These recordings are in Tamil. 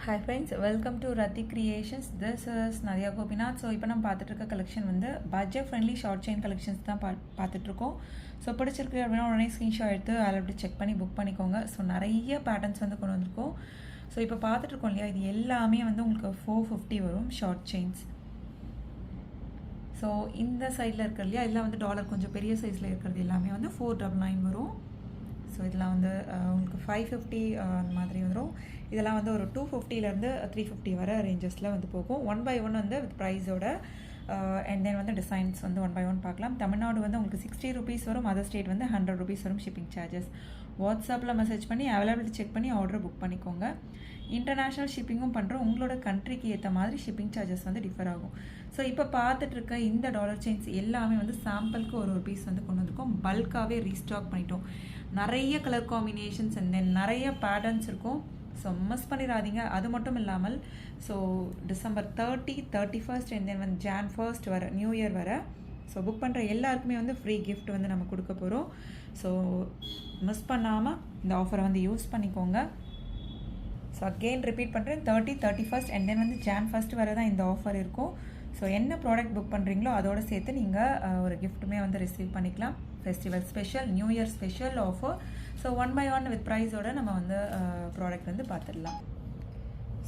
Hi friends, welcome to Rati Creations. This is Nadia Gopinath. So இப்போ நம்ம பார்த்துட்டு இருக்க கலெக்ஷன் வந்து budget friendly short chain collections தான் பார்த்துட்டு இருக்கோம். ஸோ பிடிச்சிருக்கு அப்படின்னா உடனே ஸ்க்ரீன்ஷாட் எடுத்து அதில் அப்படி செக் பண்ணி புக் பண்ணிக்கோங்க. ஸோ நிறைய பேட்டர்ன்ஸ் வந்து கொண்டு வந்திருக்கோம். ஸோ இப்போ பார்த்துட்டு இருக்கோம் இல்லையா, இது எல்லாமே வந்து உங்களுக்கு 450 வரும் ஷார்ட் செயின்ஸ். ஸோ இந்த சைடில் இருக்கிறது இல்லையா, இதெல்லாம் வந்து டாலர் கொஞ்சம் பெரிய சைஸில் இருக்கிறது எல்லாமே வந்து 499 வரும். ஸோ இதெல்லாம் வந்து உங்களுக்கு 550 அந்த மாதிரி வந்துடும். இதெல்லாம் வந்து ஒரு 250லேருந்து 350 வர ரேஞ்சஸில் வந்து போகும். 1 by 1 வந்து வித் ப்ரைஸோட அண்ட் தென் வந்து டிசைன்ஸ் வந்து 1 by 1 பார்க்கலாம். தமிழ்நாடு வந்து உங்களுக்கு 60 rupees வரும், அதர் ஸ்டேட் வந்து 100 rupees வரும் ஷிப்பிங் சார்ஜஸ். வாட்ஸ்அப்பில் மெசேஜ் பண்ணி அவைலபிலிட்டி செக் பண்ணி ஆர்டர் புக் பண்ணிக்கோங்க. இன்டர்நேஷ்னல் ஷிப்பிங்கும் பண்ணுறோம். உங்களோட கண்ட்ரிக்கு ஏற்ற மாதிரி ஷிப்பிங் சார்ஜஸ் வந்து டிஃபர் ஆகும். ஸோ இப்போ பார்த்துட்டு இருக்க இந்த டாலர் செயின்ஸ் எல்லாமே வந்து சாம்பிளுக்கு ஒரு பீஸ் வந்து கொண்டு வந்திருக்கோம். பல்காகவே ரீஸ்டாக் பண்ணிட்டோம். நிறைய கலர் காம்பினேஷன்ஸ் அண்ட் தென் நிறைய பேட்டர்ன்ஸ் இருக்கும். ஸோ மிஸ் பண்ணிடாதீங்க. அது மட்டும் இல்லாமல் so December 30, 31st and then வந்து Jan 1st வர நியூ இயர் வர ஸோ புக் பண்ணுற எல்லாருக்குமே வந்து ஃப்ரீ கிஃப்ட் வந்து நம்ம கொடுக்க போகிறோம். ஸோ மிஸ் பண்ணாமல் இந்த ஆஃபரை வந்து யூஸ் பண்ணிக்கோங்க. ஸோ அகெயின் ரிப்பீட் பண்ணுறேன், 30, 31st அண்ட் தென் வந்து Jan 1st வரை தான் இந்த ஆஃபர் இருக்கும். ஸோ என்ன ப்ராடக்ட் புக் பண்ணுறீங்களோ அதோடு சேர்த்து நீங்கள் ஒரு கிஃப்ட்டுமே வந்து ரிசீவ் பண்ணிக்கலாம். Festival special, new year special offer. So 1 by 1 with ப்ரைஸோடு நம்ம வந்து ப்ராடக்ட் வந்து பார்த்துடலாம்.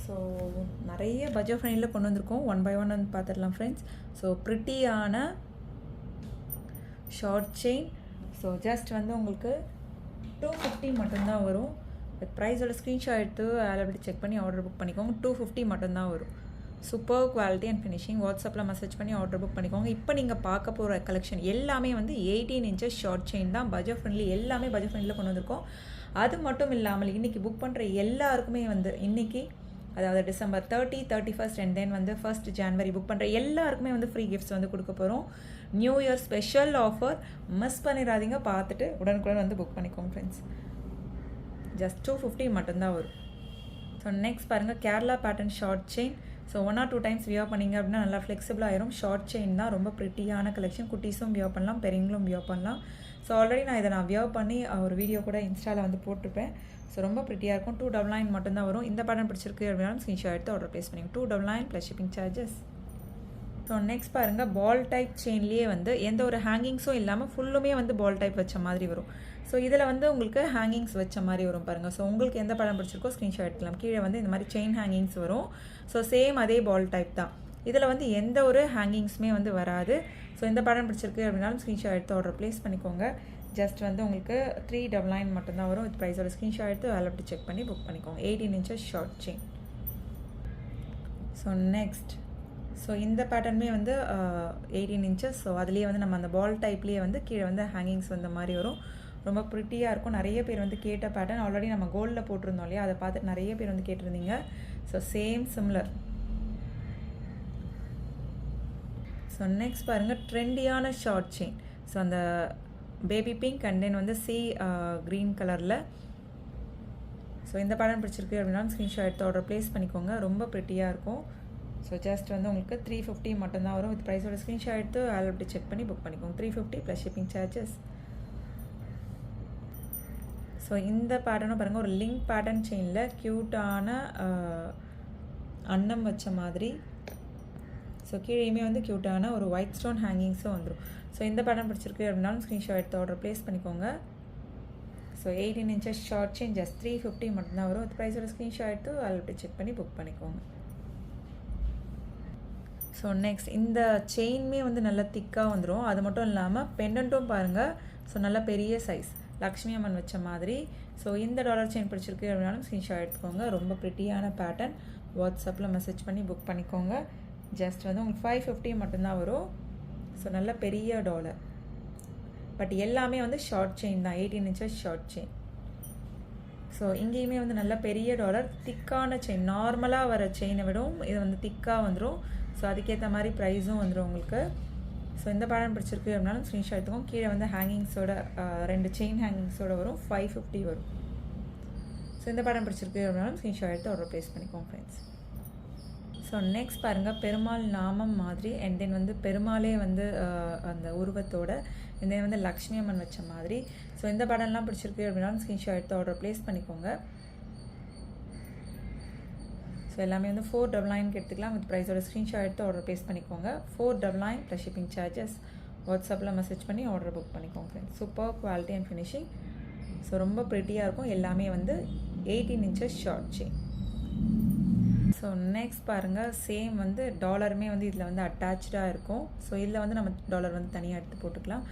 ஸோ நிறைய பட்ஜெட் ஃப்ரெண்ட்லியில் கொண்டு வந்திருக்கோம். 1 by 1 வந்து பார்த்துடலாம் ஃப்ரெண்ட்ஸ். ஸோ ப்ரிட்டியான ஷார்ட் செயின். ஸோ ஜஸ்ட் வந்து உங்களுக்கு 250 மட்டும்தான் வரும். வித் ப்ரைஸோட ஸ்க்ரீன்ஷாட் எடுத்து அவைலபிலிட்டி செக் பண்ணி ஆர்டர் புக் பண்ணிக்கோங்க. 250 மட்டும்தான் வரும். Super quality and finishing. வாட்ஸ்அப்பில் மெசேஜ் பண்ணி ஆர்டர் புக் பண்ணிக்கோங்க. இப்போ நீங்கள் பார்க்க போகிற கலெக்ஷன் எல்லாமே வந்து 18 inches ஷார்ட் செயின் தான். பட்ஜெட் ஃப்ரெண்ட்லி, எல்லாமே பட்ஜெட் ஃப்ரெண்ட்லியில் கொண்டு வந்திருக்கோம். அது மட்டும் இல்லாமல் இன்றைக்கி புக் பண்ணுற எல்லாருக்குமே வந்து இன்றைக்கி அதாவது December 30, 31st அண்ட் தென் வந்து 1st January புக் பண்ணுற எல்லாருக்குமே வந்து ஃப்ரீ கிஃப்ட்ஸ் வந்து கொடுக்க போகிறோம். New year special offer. Miss பண்ணிடாதீங்க. பார்த்துட்டு உடனுக்குடன் வந்து புக் பண்ணிக்கோங்க ஃப்ரெண்ட்ஸ். ஜஸ்ட் 250 மட்டும்தான் வரும். ஸோ நெக்ஸ்ட் பாருங்கள், Kerala pattern short chain. So 1 or 2 times wear பண்ணிங்க அப்படின்னா நல்லா ஃப்ளெக்சிபிள் ஆயிரும். ஷார்ட் செயின் தான், ரொம்ப ப்ரிட்டியான கலெக்ஷன். குட்டீஸும் வியர் பண்ணலாம், பெரியவங்களும் வியர் பண்ணலாம். ஸோ ஆல்ரெடி நான் வியர் பண்ணி ஒரு வீடியோ கூட இன்ஸ்டாவில் வந்து போட்டிருப்பேன். ஸோ ரொம்ப ப்ரிட்டியாக இருக்கும். 299 மட்டும்தான் வரும். இந்த பேட்டர்ன் பிடிச்சிருக்கு அப்படின்னாலும் ஸ்க்ரீன்ஷாட் எடுத்து ஆர்டர் ப்ளேஸ் பண்ணிங்க. 299 plus shipping charges. So next பாருங்கள், பால் டைப் செயின்லேயே வந்து எந்த ஒரு ஹேங்கிங்ஸும் இல்லாமல் ஃபுல்லுமே வந்து பால் டைப் வச்ச மாதிரி வரும். ஸோ இதில் வந்து உங்களுக்கு ஹேங்கிங்ஸ் வச்ச மாதிரி வரும் பாருங்கள். ஸோ உங்களுக்கு எந்த படம் பிடிச்சிருக்கோ ஸ்க்ரீன்ஷாட் எடுக்கலாம். கீழே வந்து இந்த மாதிரி செயின் ஹேங்கிங்ஸ் வரும். ஸோ சேம் அதே பால் டைப் தான். இதில் வந்து எந்த ஒரு ஹேங்கிங்ஸுமே வந்து வராது. ஸோ இந்த படம் பிடிச்சிருக்கு அப்படின்னாலும் ஸ்க்ரீன்ஷாட் எடுத்து ஆர்டர் ப்ளேஸ் பண்ணிக்கோங்க. ஜஸ்ட் வந்து உங்களுக்கு 399 மட்டும்தான் வரும். வித் ப்ரைஸோட ஸ்க்ரீன்ஷாட் எடுத்து அவைலபிலிட்டி செக் பண்ணி புக் பண்ணிக்கோங்க. 18 inches short chain. So next இந்த பேட்டர்னுமே வந்து 18 inches. ஸோ அதுலேயே வந்து நம்ம அந்த பால் டைப்லேயே வந்து கீழே வந்து ஹேங்கிங்ஸ் வந்த மாதிரி வரும். ரொம்ப ப்ரிட்டியாக இருக்கும். நிறைய பேர் வந்து கேட்ட பேட்டர்ன். ஆல்ரெடி நம்ம கோல்டில் போட்டிருந்தோம் இல்லையா, அதை பார்த்துட்டு நிறைய பேர் வந்து கேட்டிருந்தீங்க. So same similar. So next பாருங்கள், ட்ரெண்டியான ஷார்ட் செயின். ஸோ அந்த பேபி பிங்க் அண்ட் தென் வந்து க்ரீன் கலரில். ஸோ இந்த பேட்டர்ன் பிடிச்சிருக்கு அப்படின்னா ஸ்க்ரீன்ஷாட் எடுத்து ஆர்டர் ப்ளேஸ் பண்ணிக்கோங்க. ரொம்ப ப்ரிட்டியாக இருக்கும். ஸோ ஜஸ்ட் வந்து உங்களுக்கு 350 மட்டும்தான் வரும். வித் ப்ரைஸோட ஸ்க்ரீன்ஷாட் எடுத்து அவைலபிலிட்டி செக் பண்ணி புக் பண்ணிக்கோங்க. 350 ப்ளஸ் ஷிப்பிங் சார்ஜஸ். ஸோ இந்த பேட்டர்னும் பாருங்கள், ஒரு லிங்க் பேட்டர்ன் செயினில் க்யூட்டான அன்னம் வச்ச மாதிரி. ஸோ கீழேயுமே வந்து க்யூட்டான ஒரு ஒயிட் ஸ்டோன் ஹேங்கிங்ஸும் வந்துடும். ஸோ இந்த பேட்டர்ன் பிடிச்சிருக்கு அப்படின்னாலும் ஸ்க்ரீன்ஷாட் எடுத்து ஆர்டர் ப்ளேஸ் பண்ணிக்கோங்க. So 18 inches short chain just 350 மட்டும்தான் வரும். வித் ப்ரைஸோட ஸ்க்ரீன்ஷாட் எடுத்து அவைலபிலிட்டி செக் பண்ணி புக் பண்ணிக்கோங்க. ஸோ நெக்ஸ்ட் இந்த செயின்மே வந்து நல்லா திக்காக வந்துடும். அது மட்டும் இல்லாமல் பெண்டன்ட்டும் பாருங்கள். ஸோ நல்லா பெரிய சைஸ், லக்ஷ்மி அம்மன் வச்ச மாதிரி. ஸோ இந்த டாலர் செயின் பிடிச்சிருக்கு அப்படின்னாலும் ஸ்க்ரீன்ஷாட் எடுத்துக்கோங்க. ரொம்ப ப்ரிட்டியான பேட்டர்ன். வாட்ஸ்அப்பில் மெசேஜ் பண்ணி புக் பண்ணிக்கோங்க. ஜஸ்ட் வந்து உங்களுக்கு 550 மட்டும்தான் வரும். ஸோ நல்ல பெரிய டாலர். பட் எல்லாமே வந்து ஷார்ட் செயின் தான், 18 inches ஷார்ட் செயின். ஸோ இங்கேயுமே வந்து நல்ல பெரிய டாலர், திக்கான செயின். நார்மலாக வர செயினை விடவும் இது வந்து திக்காக வந்துடும். ஸோ அதுக்கேற்ற மாதிரி ப்ரைஸும் வந்துடும் உங்களுக்கு. ஸோ இந்த பேட்டர்ன் பிடிச்சிருக்கு அப்படின்னாலும் ஸ்க்ரீன்ஷாட் எடுத்துக்கோங்க. கீழே வந்து ஹேங்கிங்ஸோட 2 செயின் ஹேங்கிங்ஸோட வரும். 550 வரும். ஸோ இந்த பேட்டர்ன் பிடிச்சிருக்கு அப்படின்னாலும் ஸ்க்ரீன்ஷாட் எடுத்து ஆர்டர் ப்ளேஸ் பண்ணிக்கோங்க ஃப்ரெண்ட்ஸ். ஸோ நெக்ஸ்ட் பாருங்கள், பெருமாள் நாமம் மாதிரி அண்ட் தென் வந்து பெருமாளே வந்து அந்த உருவத்தோட அண்ட் தென் வந்து லக்ஷ்மி அம்மன் வச்ச மாதிரி. ஸோ இந்த பேட்டர்ன்லாம் பிடிச்சிருக்கு அப்படின்னாலும் ஸ்க்ரீன்ஷாட் எடுத்து ஆர்டர் ப்ளேஸ் பண்ணிக்கோங்க. ஸோ எல்லாமே வந்து 499 எடுத்துக்கலாம். வித் ப்ரைஸோட ஸ்க்ரீன்ஷாட் எடுத்து ஆர்டர் ப்ளேஸ் பண்ணிக்கோங்க. 499 ப்ளஸ் ஷிப்பிங் சார்ஜஸ். வாட்ஸ்அப்பில் மெசேஜ் பண்ணி ஆர்டர் புக் பண்ணிக்கோங்க friends. Super quality and finishing. So ரொம்ப ப்ரிட்டியாக இருக்கும். எல்லாமே வந்து 18 inches short chain. So next பாருங்கள், சேம் வந்து டாலருமே வந்து இதில் வந்து அட்டாச்சாக இருக்கும். ஸோ இதில் வந்து நம்ம டாலர் வந்து தனியாக எடுத்து போட்டுக்கலாம்.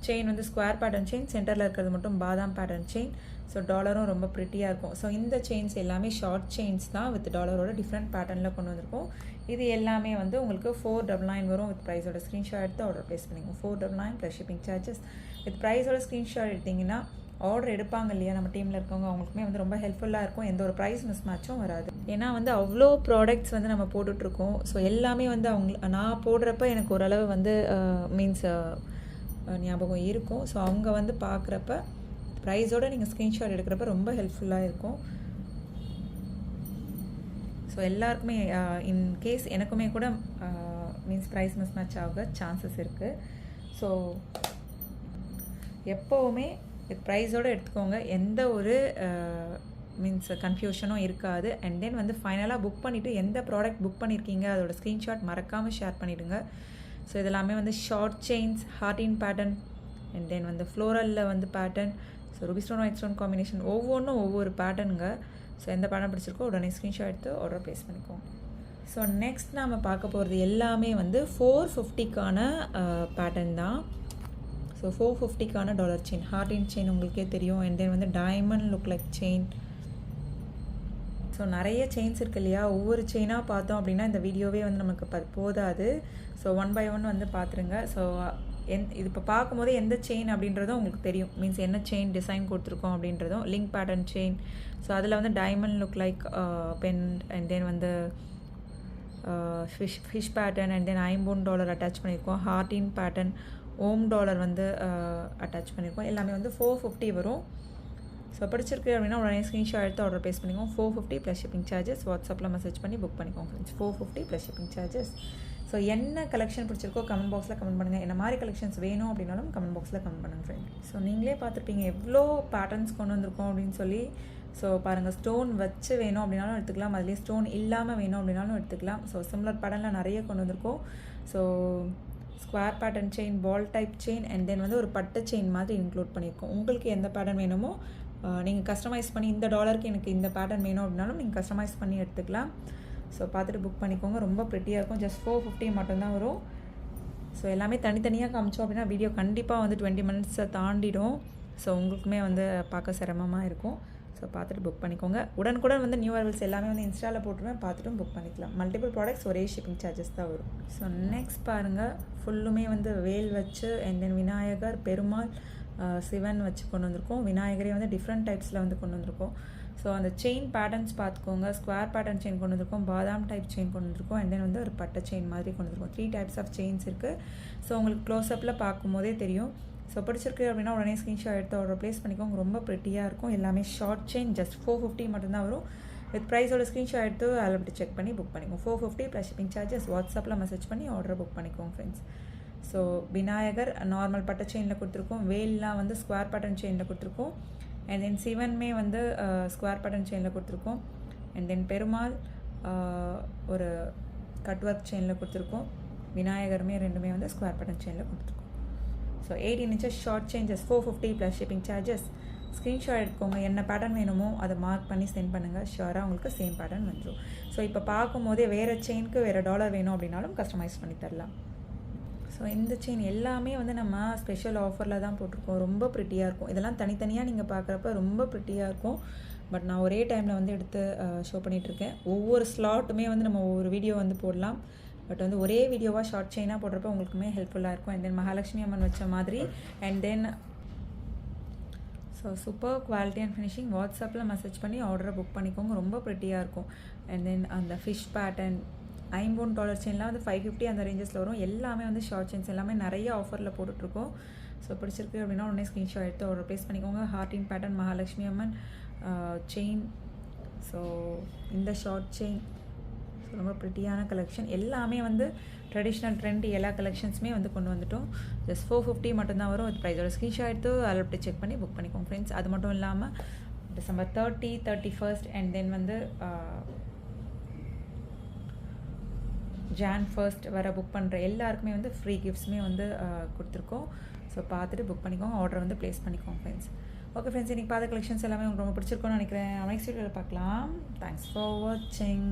செயின் வந்து ஸ்கொயர் பேட்டர்ன் செயின், சென்டரில் இருக்கிறது மட்டும் பாதாம் பேட்டர்ன் செயின். ஸோ டாலரும் ரொம்ப ப்ரிட்டியாக இருக்கும். ஸோ இந்த செயின்ஸ் எல்லாமே ஷார்ட் செயின்ஸ் தான் வித் டாலரோட டிஃப்ரெண்ட் பேட்டர்னில் கொண்டு வந்திருக்கும். இது எல்லாமே வந்து உங்களுக்கு 499 வரும். வித் ப்ரைஸோட ஸ்க்ரீன்ஷாட் எடுத்து ஆர்டர் ப்ளேஸ் பண்ணிக்கோங்க. 499 ப்ளஸ் ஷிப்பிங் சார்ஜஸ். வித் ப்ரைஸோட ஸ்க்ரீன்ஷாட் எடுத்திங்கன்னா ஆர்டர் எடுப்பாங்க இல்லையா நம்ம டீமில் இருக்கவங்க, அவங்களுக்குமே வந்து ரொம்ப ஹெல்ப்ஃபுல்லாக இருக்கும். எந்த ஒரு ப்ரைஸ் மிஸ் மேட்சும் வராது. ஏன்னா வந்து அவ்வளோ ப்ராடக்ட்ஸ் வந்து நம்ம போட்டுட்ருக்கோம். ஸோ எல்லாமே வந்து நான் போடுறப்ப எனக்கு ஓரளவு வந்து மீன்ஸ் ஞாபகம் இருக்கும். ஸோ அவங்க வந்து பார்க்குறப்ப ப்ரைஸோடு நீங்கள் ஸ்க்ரீன்ஷாட் எடுக்கிறப்ப ரொம்ப ஹெல்ப்ஃபுல்லாக இருக்கும். ஸோ எல்லாருக்குமே இன்கேஸ் எனக்குமே கூட மீன்ஸ் ப்ரைஸ் மிஸ் மேட்ச் ஆக சான்சஸ் இருக்குது. ஸோ எப்போவுமே ப்ரைஸோடு எடுத்துக்கோங்க. எந்த ஒரு மீன்ஸ் கன்ஃபியூஷனும் இருக்காது. அண்ட் தென் வந்து ஃபைனலாக புக் பண்ணிவிட்டு எந்த ப்ராடக்ட் புக் பண்ணியிருக்கீங்க அதோட ஸ்க்ரீன்ஷாட் மறக்காமல் ஷேர் பண்ணிவிடுங்க. ஸோ இதெல்லாமே வந்து ஷார்ட் செயின்ஸ், ஹார்டின் பேட்டர்ன், அண்ட் தென் வந்து ஃப்ளோரலில் வந்து pattern. So ruby stone white stone combination ஒவ்வொன்றும் ஒவ்வொரு பேட்டர்னுங்க. ஸோ எந்த பேட்டர்ன் பிடிச்சிருக்கோ உடனே ஸ்க்ரீன்ஷாட் எடுத்து ஆர்டர் ப்ளேஸ் பண்ணிக்கோங்க. ஸோ நெக்ஸ்ட் நாம் பார்க்க போகிறது எல்லாமே வந்து 450க்கான பேட்டர்ன் தான். ஸோ 450க்கான டாலர் செயின், ஹார்டின் செயின் உங்களுக்கே தெரியும். அண்ட் தென் வந்து diamond look like chain. So நிறைய செயின்ஸ் இருக்குது இல்லையா, ஒவ்வொரு செயினாக பார்த்தோம் அப்படின்னா இந்த வீடியோவே வந்து நமக்கு போதாது. ஸோ 1 by 1 வந்து பார்த்துருங்க. ஸோ இது இப்போ பார்க்கும்போது எந்த செயின் அப்படின்றதும் உங்களுக்கு தெரியும். மீன்ஸ் என்ன செயின் டிசைன் கொடுத்துருக்கோம் அப்படின்றதும். Link pattern chain. ஸோ அதில் வந்து diamond look like pen, and then வந்து fish pattern, and then $50 attach பண்ணியிருக்கோம். ஹார்டின் பேட்டர்ன், ஓம் டாலர் வந்து அட்டாச் பண்ணியிருக்கோம். எல்லாமே வந்து 450 வரும். ஸோ பிடிச்சிருக்கு அப்படின்னா உடனே ஸ்க்ரீன்ஷாட் எடுத்து ஆர்டர் ப்ளேஸ் பண்ணிக்கோங்க. 450 ப்ளஸ் ஷிப்பிங் சார்ஜஸ். வாட்ஸ்அப்பில் மெசேஜ் பண்ணி புக் பண்ணிக்கோங்க friends. 450 plus shipping charges. So என்ன கலெக்ஷன் பிடிச்சிருக்கோ கமெண்ட் பாக்ஸில் கமெண்ட் பண்ணுங்கள். என்ன மாதிரி கலெக்ஷன்ஸ் வேணும் அப்படின்னாலும் கமெண்ட் பாக்ஸில் கமெண்ட் பண்ணுங்கள் ஃப்ரெண்ட். ஸோ நீங்களே பார்த்துருப்பீங்க எவ்வளோ பேட்டர்ன்ஸ் கொண்டு வந்திருக்கோம் அப்படின்னு சொல்லி. ஸோ பாருங்கள், ஸ்டோன் வச்சு வேணும் அப்படின்னாலும் எடுத்துக்கலாம், அதுலேயே ஸ்டோன் இல்லாமல் வேணும் அப்படின்னாலும் எடுத்துக்கலாம். ஸோ சிமிலர் பேட்டர்னில் நிறைய கொண்டு வந்திருக்கோம். So square pattern chain, ball type chain, and then வந்து ஒரு பட்டு செயின் மாதிரி இன்க்ளூட் பண்ணியிருக்கோம். உங்களுக்கு எந்த பேட்டர்ன் வேணுமோ நீங்கள் கஸ்டமைஸ் பண்ணி, இந்த டாலருக்கு எனக்கு இந்த பேட்டர்ன் வேணும் அப்படின்னாலும் நீங்கள் கஸ்டமைஸ் பண்ணி எடுத்துக்கலாம். ஸோ பார்த்துட்டு புக் பண்ணிக்கோங்க. ரொம்ப ப்ரிட்டியாக இருக்கும். ஜஸ்ட் 450 மட்டும்தான் வரும். ஸோ எல்லாமே தனித்தனியாக காமிச்சோம் அப்படின்னா வீடியோ கண்டிப்பாக வந்து 20 minutes தாண்டிடும். ஸோ உங்களுக்குமே வந்து பார்க்க சிரமமாக இருக்கும். ஸோ பார்த்துட்டு புக் பண்ணிக்கோங்க. உடனுக்குடன் வந்து நியூ அரைவல்ஸ் எல்லாமே வந்து இன்ஸ்டாவில் போட்டுருவேன், பார்த்துட்டும் புக் பண்ணிக்கலாம். மல்டிபிள் ப்ராடக்ட்ஸ் ஒரே ஷிப்பிங் சார்ஜஸ் தான் வரும். ஸோ நெக்ஸ்ட் பாருங்கள், ஃபுல்லுமே வந்து வேல் வச்சு, அண்ட் தென் விநாயகர், பெருமாள், சிவன் வச்சு கொண்டு வந்திருக்கோம். விநாயகரே வந்து டிஃப்ரெண்ட் டைப்ஸில் வந்து கொண்டு வந்திருக்கோம். ஸோ அந்த செயின் பேட்டர்ன்ஸ் பார்த்துக்கோங்க. ஸ்கொயர் பேட்டர்ன் செயின் கொண்டு வந்திருக்கோம், பாதாம் டைப் செயின் கொண்டு வந்திருக்கோம், அண்ட் தென் வந்து ஒரு பட்டை செயின் மாதிரி கொண்டு வந்திருக்கோம். 3 types ஆஃப் செயின்ஸ் இருக்குது. ஸோ உங்களுக்கு க்ளோஸ்அப்பில் பார்க்கும்போதே தெரியும். ஸோ பிடிச்சிருக்கு அப்படின்னா உடனே ஸ்க்ரீன்ஷாட் எடுத்து ஆர்டர் ப்ளேஸ் பண்ணிக்கோங்க. ரொம்ப ப்ரிட்டியாக இருக்கும். எல்லாமே ஷார்ட் செயின், ஜஸ்ட் 450 மட்டும்தான் வரும். வித் ப்ரைஸோட ஸ்க்ரீன்ஷாட் எடுத்து அதில் அப்படி செக் பண்ணி புக் பண்ணிக்கோங்க. 450 ப்ளஸ் ஷிப்பிங் சார்ஜஸ். வாட்ஸ்அப்பில் மெசேஜ் பண்ணி ஆர்டர் புக் பண்ணிக்கோங்க ஃப்ரெண்ட்ஸ். ஸோ விநாயகர் நார்மல் பட்டை செயினில் கொடுத்துருக்கோம். வேல்லாம் வந்து ஸ்கொயர் பேட்டர்ன் செயினில் கொடுத்துருக்கோம். அண்ட் தென் சிவன்மே வந்து ஸ்கொயர் பேட்டர்ன் செயினில் கொடுத்துருக்கோம். அண்ட் தென் பெருமாள் ஒரு கட் ஒர்க் செயினில் கொடுத்துருக்கோம். விநாயகருமே ரெண்டுமே வந்து ஸ்கொயர் பேட்டர்ன் செயினில் கொடுத்துருக்கோம். So 18 inches short chains, 450 plus shipping charges. Screenshot எடுத்துக்கோங்க. என்ன பேட்டர்ன் வேணுமோ அதை மார்க் பண்ணி சென்ட் பண்ணுங்கள். ஷுவராக உங்களுக்கு சேம் பேட்டர்ன் வந்துடும். ஸோ இப்போ பார்க்கும்போதே வேறு செயினுக்கு வேறு டாலர் வேணும் அப்படின்னாலும் கஸ்டமைஸ் பண்ணி தரலாம். ஸோ இந்த செயின் எல்லாமே வந்து நம்ம ஸ்பெஷல் ஆஃபரில் தான் போட்டிருக்கோம். ரொம்ப ப்ரிட்டியாக இருக்கும். இதெல்லாம் தனித்தனியாக நீங்கள் பார்க்குறப்ப ரொம்ப ப்ரிட்டியாக இருக்கும். பட் நான் ஒரே டைமில் வந்து எடுத்து ஷோ பண்ணிகிட்ருக்கேன். ஒவ்வொரு ஸ்லாட்டுமே வந்து நம்ம ஒவ்வொரு வீடியோ வந்து போடலாம். பட் வந்து ஒரே வீடியோவாக ஷார்ட் செயினாக போடுறப்ப உங்களுக்குமே ஹெல்ப்ஃபுல்லாக இருக்கும். அண்ட் தென் மகாலட்சுமி அம்மன் வச்ச மாதிரி, and then so super quality and finishing. வாட்ஸ்அப்பில் மெசேஜ் பண்ணி ஆர்டரை புக் பண்ணிக்கோங்க. ரொம்ப ப்ரிட்டியாக இருக்கும். அண்ட் தென் அந்த ஃபிஷ் பேட்டர்ன், $50 செயின்லாம் வந்து 550 அந்த ரேஞ்சஸில் வரும். எல்லாமே வந்து ஷார்ட் செயின்ஸ் எல்லாமே நிறைய ஆஃபரில் போட்டுட்ருக்கோம். ஸோ பிடிச்சிருக்கு அப்படின்னா உடனே ஸ்க்ரீன்ஷாட் எடுத்து ஆர்டர் ப்ளேஸ் பண்ணிக்கோங்க. ஹார்டின் பேட்டர்ன், மகாலட்சுமி அம்மன் செயின். ஸோ இந்த ஷார்ட் செயின் ரொம்ப ப்ரிட்டியான கலெக்ஷன். எல்லாமே வந்து ட்ரெடிஷ்னல் ட்ரெண்ட் எல்லா கலெக்ஷன்ஸுமே வந்து கொண்டு வந்துட்டோம். ஜஸ்ட் 450 மட்டும்தான் வரும். வித் ப்ரைஸோட ஸ்க்ரீன்ஷாட் எடுத்து அதில் அப்படி செக் பண்ணி புக் பண்ணிக்கோங்க ஃப்ரெண்ட்ஸ். அது மட்டும் இல்லாமல் December 30, 31 அண்ட் தென் வந்து ஜான் ஃபர்ஸ்ட் வர புக் பண்ணுற எல்லாருக்குமே வந்து ஃப்ரீ கிஃப்ட்ஸுமே வந்து கொடுத்துருக்கோம். ஸோ பார்த்துட்டு புக் பண்ணிக்கோங்க, ஆர்டர் வந்து ப்ளேஸ் பண்ணிக்கோங்க ஃப்ரெண்ட்ஸ். ஓகே ஃப்ரெண்ட்ஸ், இன்றைக்கி பார்த்த கலெக்ஷன்ஸ் எல்லாமே உங்களுக்கு ரொம்ப பிடிச்சிருக்கோன்னு நினைக்கிறேன். நெக்ஸ்ட் வீடியோவில் பார்க்கலாம். தேங்க்ஸ் ஃபார் வாட்சிங்.